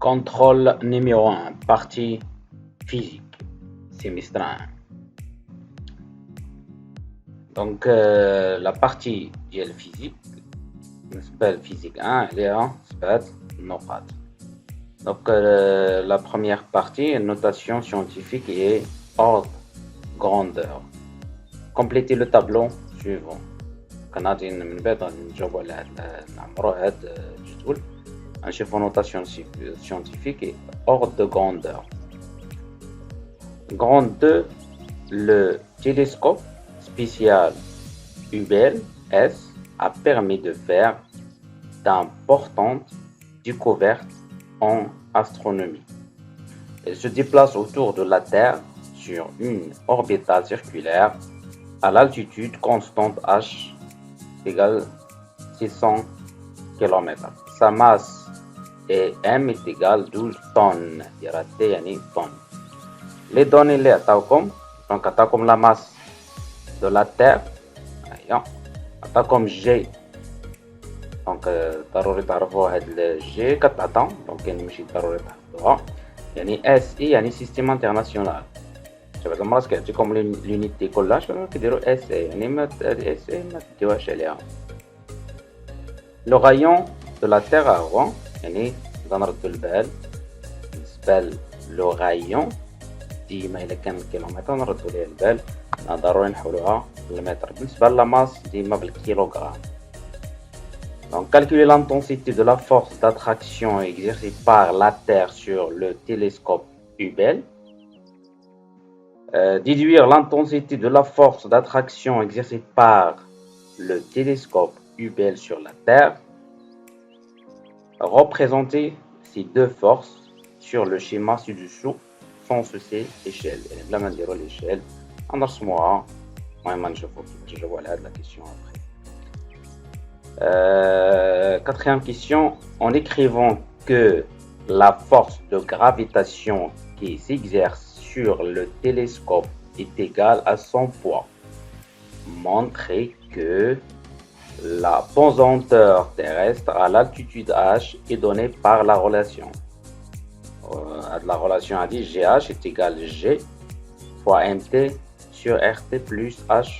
Contrôle numéro 1, partie physique, semestre 1. Donc la partie physique, physique 1, elle est en نقاط. Donc la première partie, notation scientifique et ordre, grandeur. Complétez le tableau suivant. كنعطي من بعد نجاوبوا على هاد نعمروا هاد الجدول. نشوفوا notation scientifique et ordre de grandeur. Grande 2, le télescope spécial Hubble S a permis de faire d'importantes découvertes en astronomie. Elle se déplace autour de la Terre sur une orbitale circulaire à l'altitude constante H égale 600 km. Sa masse M est égale 12 tonnes. tonnes. Les données les عطاوكم donc عطاوكم la masse de la Terre عطاوكم G donc ضروري تعرفوا هاد G كتعطى donc كاين ماشي ضروري تعرفوها يعني SI يعني سيستيم انترناسيونال شباب المرات كيعطيكم لونيتي كلها شنو كيديروا SI يعني ما SI ما تديوهاش عليها لو غايون de la Terre avant يعني غنردو البال بالنسبه لو غايون ديما الا كان كيلومتر نردو ليه البال ضروري نحولوها بالمتر بالنسبه للماس ديما بالكيلوغرام. Donc calculer l'intensité de la force d'attraction exercée par la Terre sur le télescope Hubble. Déduire l'intensité de la force d'attraction exercée par le télescope Hubble sur la Terre. Représenter ces deux forces sur le schéma ci-dessous sans cesser échelle. بلا ما نديرو l'échelle نرسموها المهم نشوفو كيفاش نجاوبو على هاد لا كيسيون après. Quatrième question, en écrivant que la force de gravitation qui s'exerce sur le télescope est égale à son poids. Montrez que la pesanteur terrestre à l'altitude H est donnée par la relation. La relation a dit GH est égal G fois MT sur RT plus H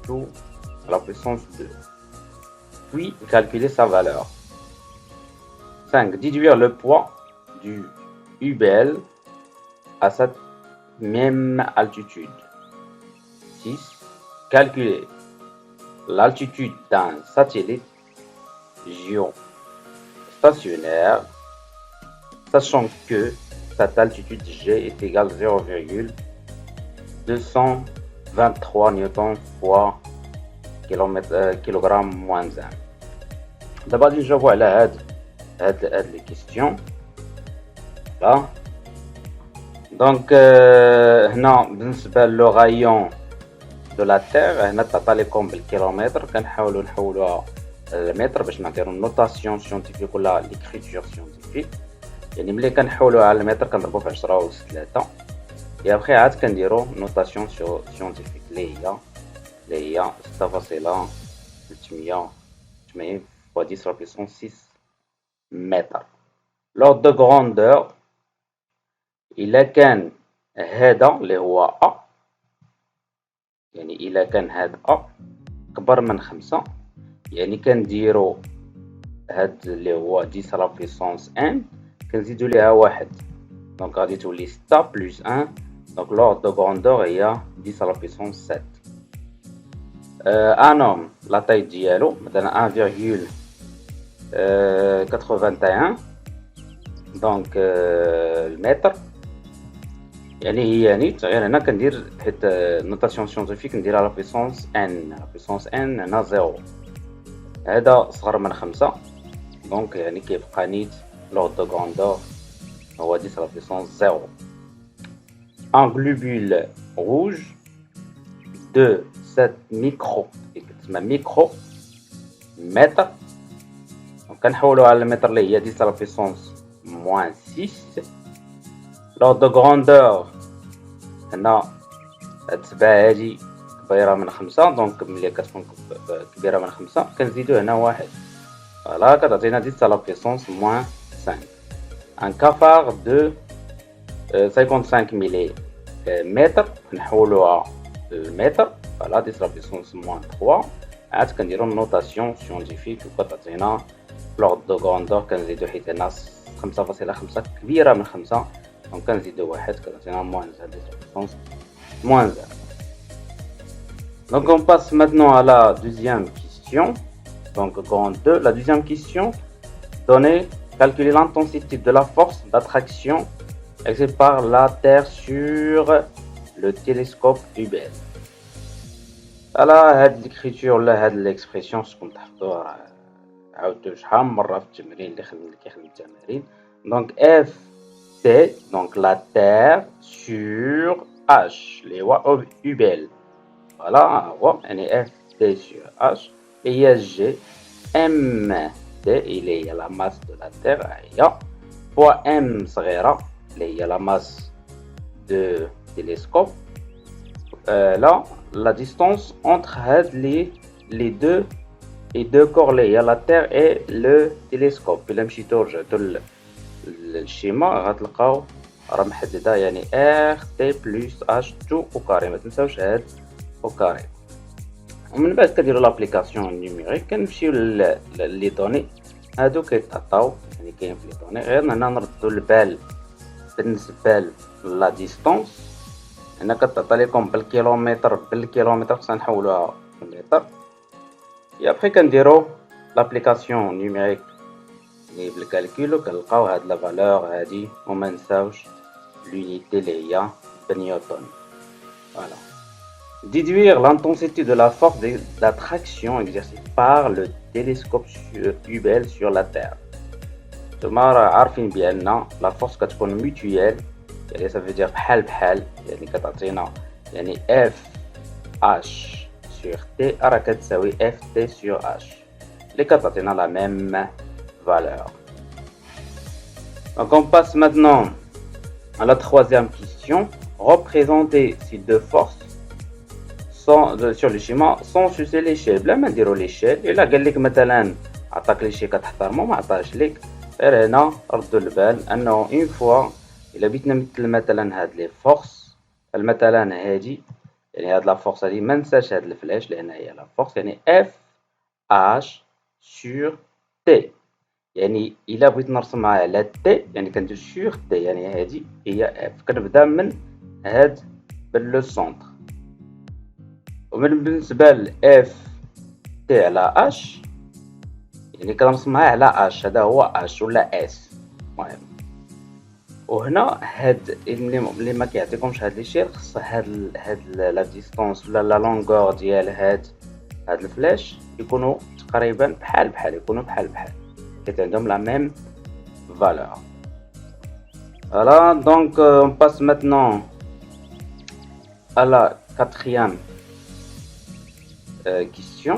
tout à la puissance 2. Puis calculer sa valeur. 5. Déduire le poids du Hubble à cette même altitude. 6. Calculer l'altitude d'un satellite géostationnaire, sachant que cette altitude G est égale 0,223 newtons fois kilogramme moins 1. D'abord, je vois là les questions. Là. Donc, بالنسبة le rayon de la Terre, هنا تعطى لكم بالكيلومتر كنحاولوا نحولوها المتر باش نعطيو النوتاسيون سيونتيفيك ولا ليكريتور سيونتيفيك يعني ملي كنحولوها على المتر كنضربو في 10 أس 3 et après عاد كنديرو نوتاسيون سيونتيفيك اللي هي 6,380 fois 10 à la puissance 6 mètres. L'ordre de grandeur إلا كان هذا اللي هو A يعني إلا كان هاد A كبر من 5 يعني كنديرو هاد اللي هو 10 à la puissance 1 كنزيدو ليها 1 دونك غادي تولي 6 plus 1 donc l'ordre de grandeur هي 10 à la puissance 7. Un homme la taille ديالو مثلا 1,81 donc المتر يعني هي نيت غير هنا كندير حيت نوتاسيون سيونتيفيك نديرها لا بويسونس ان لا بويسونس ان هنا 0 هذا صغر من 5 دونك يعني كيبقى نيت لورد دو غراندور هو 10 لا بويسونس 0. Un globule rouge de 7 micromètres كنحولو على المتر اللي هي 10 على puissance moins 6. L'ordre de grandeur هنا التباع هادي كبيرة من 5 دونك ملي كتكون كبيرة من 5 كنزيدو هنا 1 فوالا كتعطينا 10 على puissance moins 5. un cafard de 55 millimètres, نحولوها للمتر. Voilà, des puissance moins 3. عاد كنديرو النوتاسيون سيونتيفيك وكتعطينا لورد دو غروندور كنزيدو حيت هنا 5.5 كبيرة من 5 دونك كنزيدو واحد كتعطينا موان زاد دي puissance moins 0. Donc on passe maintenant à la deuxième question. Donc grande 2, la deuxième question, donnez, calculer l'intensité de la force d'attraction exercée par la Terre sur le télescope Hubble. على هاد l'écriture ولا هاد l'expression شكون تحفظوها راه عاودتو شحال من مرة في التمرين اللي كيخدم التمارين. Donc F T, donc la Terre sur H اللي هو Hubble. Voilà, هو يعني F T sur H. Et il y a G M T اللي هي la masse de la Terre هي fois M صغيرة اللي هي la masse de télescope. Là, la distance entre les deux corps, il y a la Terre et le télescope. إلا مشيتو رجعتو للشيما غتلقاو راه محددة يعني R T plus H2 au carré. ما تنساوش هاد au carré. ومن بعد كديروا لابليكاسيون نيميريك كنمشيو لي دوني هادو كيتعطاو يعني كاين في لي دوني. غير هنا نردو البال بالنسبة لا ديستونس. هنا كتعطى لكم بالكيلومتر خصنا نحولوها بالمتر. ابخي كنديرو لابليكاسيون نيميريك اللي بالكالكول وكنلقاو هاد لا فالور هادي وما نساوش l'unité اللي هي بنيوتن. Voilà. Déduire l'intensité de la force d'attraction exercée par le télescope Hubble sur la Terre. نتوما راه عارفين بأن لا فورس كتكون mutuelle يعني ça veut dire بحال بحال يعني كتعطينا يعني F H sur T راه كتساوي F T sur H اللي كتعطينا la même valeur. Donc on passe maintenant à la troisième question. Représenter ces deux forces sur le schéma sans sucer l'échelle. بلا ما نديرو l'échelle. إلا قال لك مثلا عطاك l'échelle كتحترمو ما عطاش لك غير هنا ردوا البال انه اون فوا الا بغيت نمثل مثلا هاد لي فورس مثلا هادي يعني هاد لا فورس هادي ما ننساش هاد الفلاش لان هي لا فورس يعني اف اش سور تي. يعني الا بغيت نرسمها على تي يعني كندير سور تي يعني هادي هي اف. كنبدا من هاد لو سونتر ومن بالنسبه لاف تي على اش يعني كنرسمها على اش هذا هو اش ولا اس. المهم وهنا هاد اللي ما كيعطيكمش هاد لي شيء خص هاد لا ديستونس ولا لا لونغور ديال هاد الفلاش يكونوا تقريبا بحال يكونوا بحال حيت عندهم لا ميم فالور. Voilà, donc on passe maintenant à la quatrième question.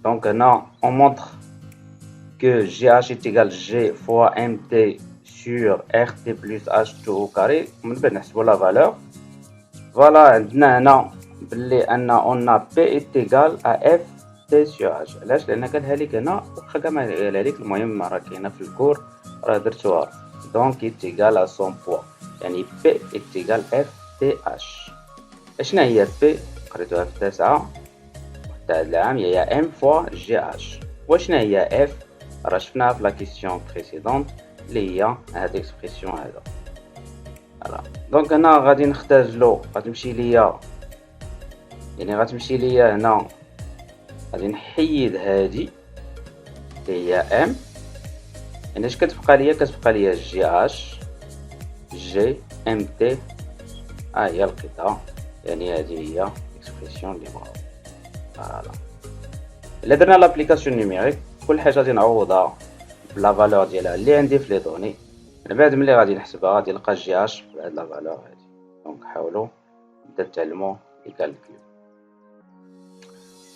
Donc là on montre que GH est égal G fois MT sur RT plus H2 au carré. من بعد نحسبوا la valeur. Voilà, عندنا هنا بلي أن on a P est égal à F T sur H. علاش؟ لأن قالها لك هنا واخا كاع ما قالها لك المهم راه كاينة في الكور راه درتوها. Donc est égal à son poids. يعني P est égal F T H. اشنا هي P؟ قريتوها في التاسعة تاع العام هي M fois GH. واشنا هي F؟ راه شفناها في لا كيسيون بريسيدونت اللي هي هاد الاكسبرسيون هذا. فوالا دونك هنا غادي نختار له غتمشي ليا يعني غتمشي ليا هنا غادي نحيد هادي اللي هي ام يعني اش كتبقى ليا جي اش جي ام تي هي لقيتها يعني هذه هي الاكسبرسيون اللي بغاو. فوالا الا درنا لابليكاسيون نيميريك كل حاجه غادي نعوضها بلا فالور ديالها اللي عندي في لي دوني. من بعد ملي غادي نحسبها غادي نلقى جي اش بهاد لا فالور هادي. دونك حاولوا نبدا تعلموا لي كالكول.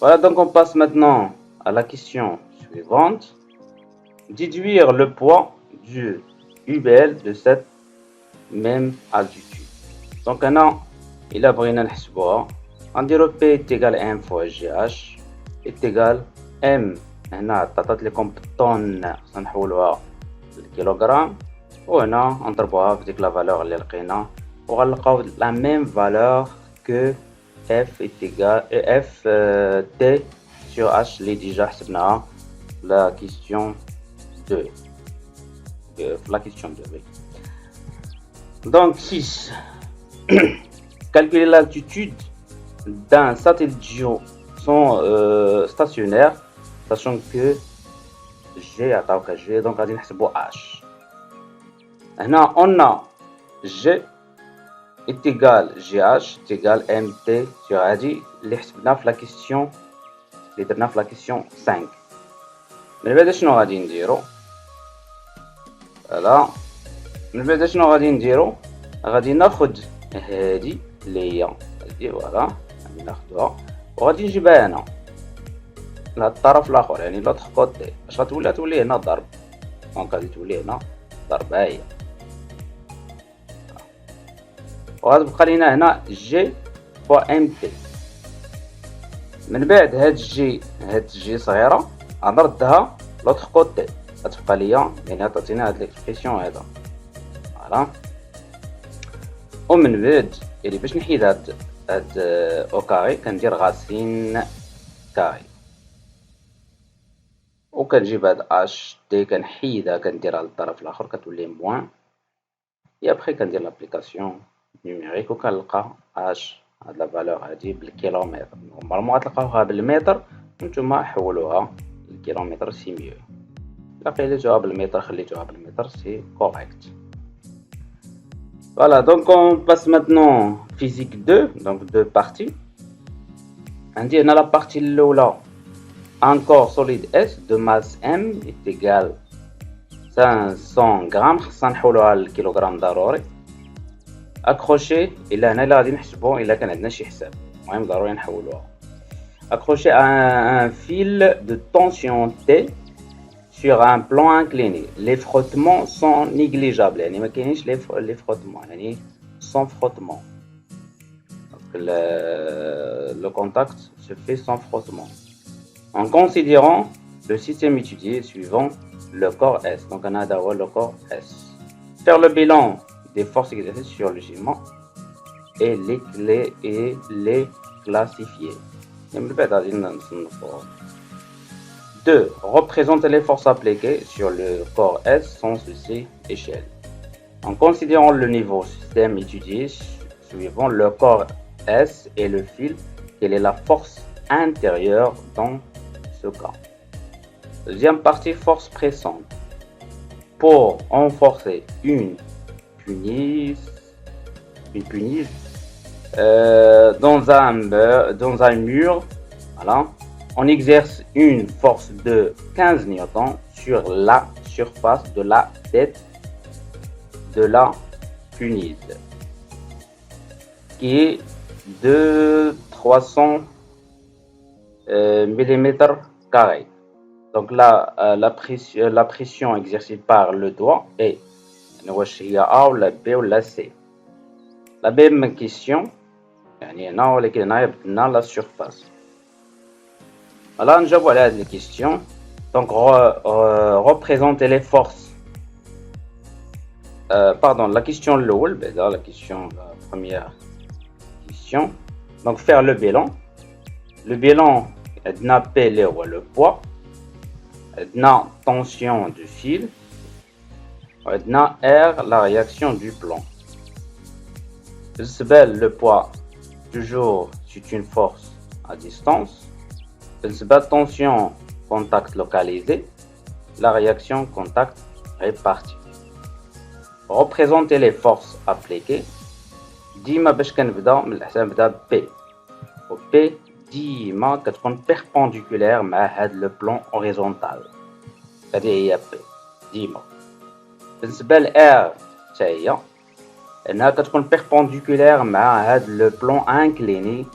Voilà, donc on passe maintenant à la question suivante. Déduire le poids du Hubble de cette même altitude. Donc هنا إلا بغينا نحسبوها غنديرو P est égal à M fois GH est égal M. هنا عطات لكم بالطن خصنا نحولوها للكيلوغرام وهنا نضربوها في ديك لا فالور اللي لقينا وغنلقاو لا ميم فالور كو اف ايكال اف تي سور اش اللي ديجا حسبناها لا كيستيون 2 في لا كيستيون 2 دونك 6 calculer l'altitude d'un satellite stationnaire sachant que G عطاوك G donc غادي نحسبو H هنا on a G est égal GH est égal MT sur هادي اللي حسبنا في لا كيستيون اللي درنا في لا كيستيون 5 من بعد شنو غادي نديرو فوالا من بعد شنو غادي نديرو غادي ناخد هادي اللي هي هادي فوالا غادي ناخدوها وغادي نجيبها هنا لهاد الطرف الاخر يعني لوطخ كوتي اش غتولي هنا ضرب دونك غادي تولي هنا ضرب ها هي وغتبقى لينا هنا جي فوا ام تي من بعد هاد جي صغيره غنردها لوطخ كوتي غتبقى ليا يعني تعطينا هاد ليكسبرسيون هذا فوالا ومن بعد يعني باش نحيد هاد او كاري كندير غاسين كاري وكنجيب هاد اش دي كنحيدها كنديرها للطرف الاخر كتولي موان اي ابخي كندير لابليكاسيون نيميريك وكنلقى اش هاد لا فالور هادي بالكيلومتر نورمالمون غتلقاوها بالمتر نتوما حولوها للكيلومتر سي ميو الا قليتوها بالمتر خليتوها بالمتر سي كوريكت. Voilà, donc on passe maintenant physique 2, donc deux parties. On dit dans la partie là, un corps solide S de masse M est égal 500 grammes, 500 kg ضروري. Accroché, إلا هنا اللي غادي نحسبو إلا كان عندنا شي حساب، المهم ضروري نحولوها. Accroché à un fil de tension T sur un plan incliné. Les frottements sont négligeables. يعني ما كاينينش les frottements يعني sans frottement. Donc le contact se fait sans frottement. En considérant le système étudié suivant le corps S. Donc on a d'abord le corps S. Faire le bilan des forces exercées sur le gisement et les classifier. 2. Représenter les forces appliquées sur le corps S sans ceci échelle. En considérant le niveau système étudié suivant le corps S et le fil, quelle est la force intérieure dans ce cas? Deuxième partie, force pressante. Pour renforcer une punise dans un mur, voilà, on exerce une force de 15 newtons sur la surface de la tête de la punise, qui est de 300 mm². Donc là, la pression exercée par le doigt est A ou la B ou la C. La même question, la surface. Alors, nous avons les questions. Donc, représenter les forces. Pardon, la question la première question. Donc, faire le bilan. Le bilan, le poids, la tension du fil, R, la réaction du plan. Le poids, toujours, c'est une force à distance. Tension, contact localisé. La réaction, contact réparti. Représenter les forces appliquées. ديما باش كنبدا من الحساب نبدا P. و P ديما كتكون perpendiculaire مع هاد لو بلون horizontal. هذه هي P ديما. بالنسبة ل R حتى هي انها كتكون perpendiculaire مع هاد لو بلون incliné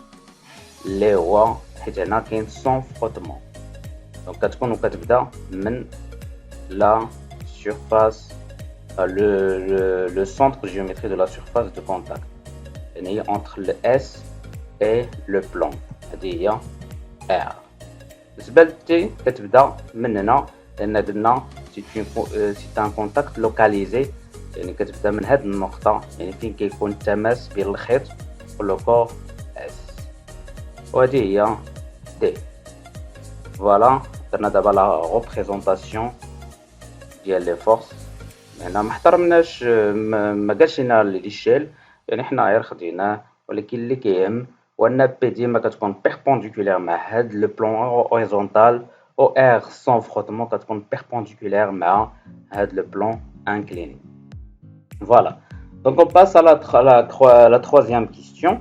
اللي هو حيت هنا كاين sans frottement. دونك كتكون وكتبدا من la surface le centre géométrique de la surface de contact. يعني entre le S et le plan. هذه هي R. بالنسبة ل T كتبدا من هنا لأن قلنا c'est un contact localisé يعني كتبدا من هاد النقطة يعني فين كيكون التماس بين الخيط ولو كور اس، وهادي هي دي. فوالا درنا دابا لا ريبريزونطاسيون ديال لي فورس. هنا ما احترمناش، ما قالش لينا ليشيل، يعني حنا غير خديناه، ولكن اللي كيهم هو ان بي ديما كتكون بيربونديكولير مع هاد لو بلون هوريزونتال، او ار سون فروتمون كتكون بيربونديكولير مع هاد لو بلون انكليني. Voilà. Donc on passe à la troisième question.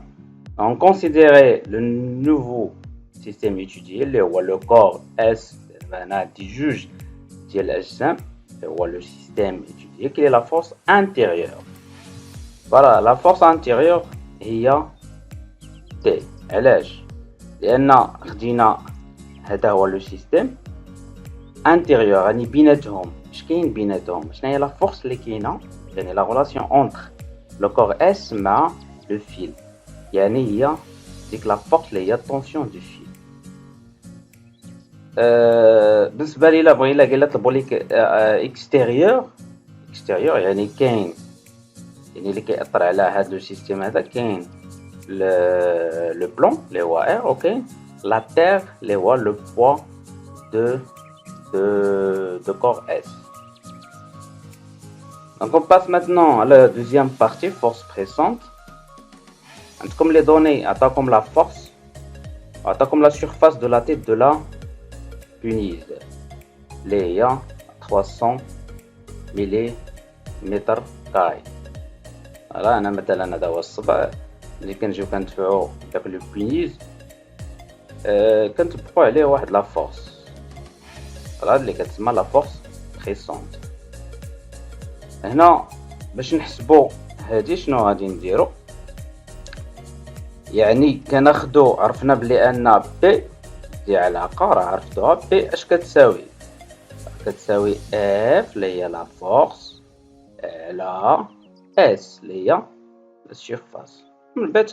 On considérait le nouveau système étudié, le corps S du juge de l'AGM, le système étudié, qui est la force intérieure. Voilà, la force intérieure هي T. علاش؟ لأن خدينا هذا هو لو سيستيم انتيريور، يعني بيناتهم اش كاين بيناتهم، شنو هي لا فورس اللي كاينه، يعني لا ريلاسيون اونتر لو كور اس مع لو فيل، يعني هي ديك لا فورس اللي هي الطونسيون دو فيل. بالنسبه لي بغينا قال طلبوا ليك اكستيريور يعني كاين، يعني اللي كيأثر على هذا لو سيستيم هذا كاين لو بلون اللي هو ار، اوكي، لا تير اللي هو لو بوا de corps S. Donc on passe maintenant à la deuxième partie, force pressante. Comme les données, attends comme la force, attends comme la surface de la tête de la punise. Les 300 mm carré. Voilà, أنا مثلا هذا هو الصبع اللي كنجيو كندفعو داك لو بونيز، كنطبقو عليه واحد لا فورس، هذا اللي كتسمى لا فورس بريسونت. هنا باش نحسبو هادي شنو غادي نديرو، يعني كناخدو عرفنا بلي ان بي دي علاقه راه عرفتوها، بي اش كتساوي اف اللي هي لا فورس على اس اللي هي السيرفاس. من بعد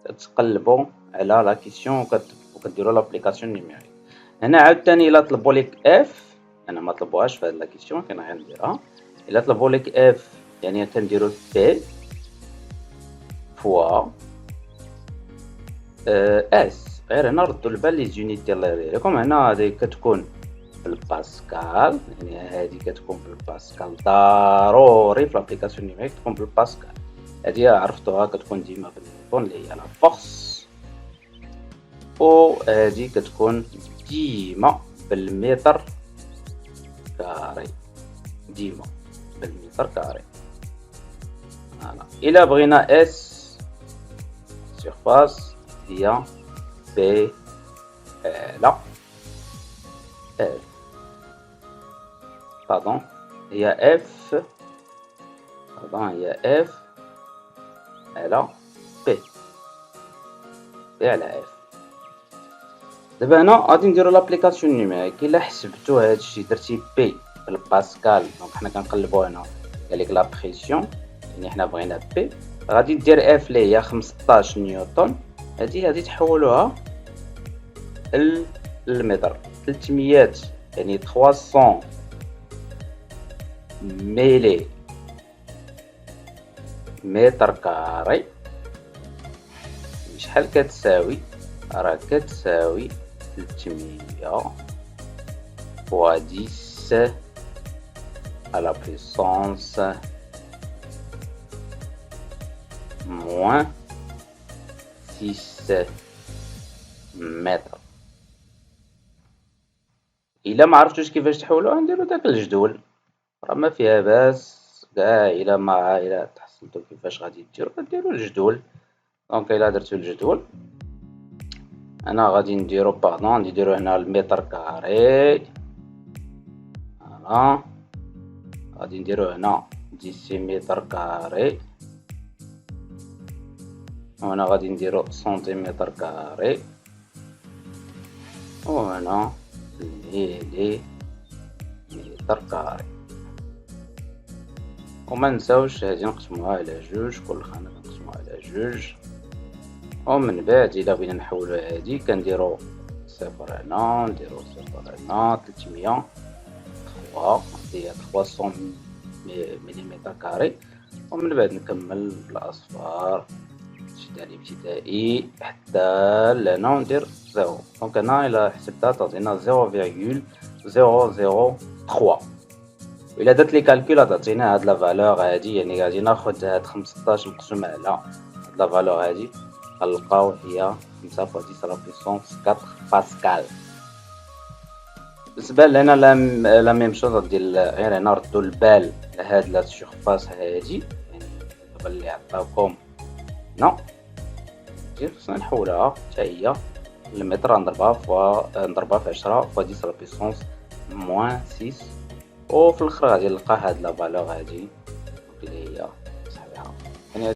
كتقلبوا على لا كيسيون وكديروا لابليكاسيون نيميريك. هنا عاوتاني الا طلبوا لك اف، انا ما طلبوهاش في هاد لا كيسيون كاين غير نديرها، الا طلبوا لك اف يعني كنديروا بي فوا اس. غير هنا ردوا البال لي زونيتي الله يريكم، هنا هذه كتكون بالباسكال، يعني هذه كتكون بالباسكال، ضروري في لابليكاسيون نيميريك تكون بالباسكال. هذه عرفتوها كتكون ديما بالنيوتن اللي هي لا فورس، و هذه كتكون ديما بالمتر كاري، ديما بالمتر كاري. فوالا الا بغينا اس سيرفاس هي بي لا اف، باردون هي اف، باردون هي اف على بي على اف. دابا هنا غادي نديرو لابليكاسيون نيميريك. الا حسبتو هادشي درتي بي بالباسكال، دونك حنا كنقلبو هنا قالك لا بريسيون، يعني حنا بغينا بي، غادي دير اف اللي هي 15 نيوتن، هادي تحولوها للمتر، 300 يعني 300 ميلي متر كاري. شحال كتساوي؟ راه كتساوي 300 fois 10 à la puissance moins 6 متر. الا ما عرفتوش كيفاش تحولوها نديرو داك الجدول، راه ما فيها باس كاع. الا تحصلتو كيفاش غادي ديرو الجدول. دونك الا درتو الجدول انا غادي نديرو باردون، نديرو هنا المتر كاري، فوالا غادي نديرو هنا 10 متر كاري، وهنا غادي نديرو سنتيمتر كاري، وهنا ميلي متر كاري. وما نساوش هادي نقسموها على جوج، كل خانة نقسموها على جوج. ومن بعد الا بغينا نحولو هادي كنديرو صفر هنا، نديرو صفر هنا، 300 3 هي 300 مليمتر كاري. ومن بعد نكمل بالأصفار ابتدائي حتى لهنا وندير زيرو. دونك هنا إلا حسبتها تعطينا 0,003. وإلا درت لي كالكول تعطينا هاد لا فالور هادي، يعني غادي ناخد هاد 15 مقسوم على هاد لا فالور هادي غنلقاو هي 5 fois 10 à la puissance 4 باسكال. بالنسبة لهنا لا ميم شوز غادي غير هنا نردو البال لهاد لا سيرفاس هادي، يعني دابا اللي عطاوكم هنا خصنا نحولها حتى هي المتر نضربها في 10 fois 10 à la puissance moins 6، وفي الاخر غادي نلقى هاد لا فالور هادي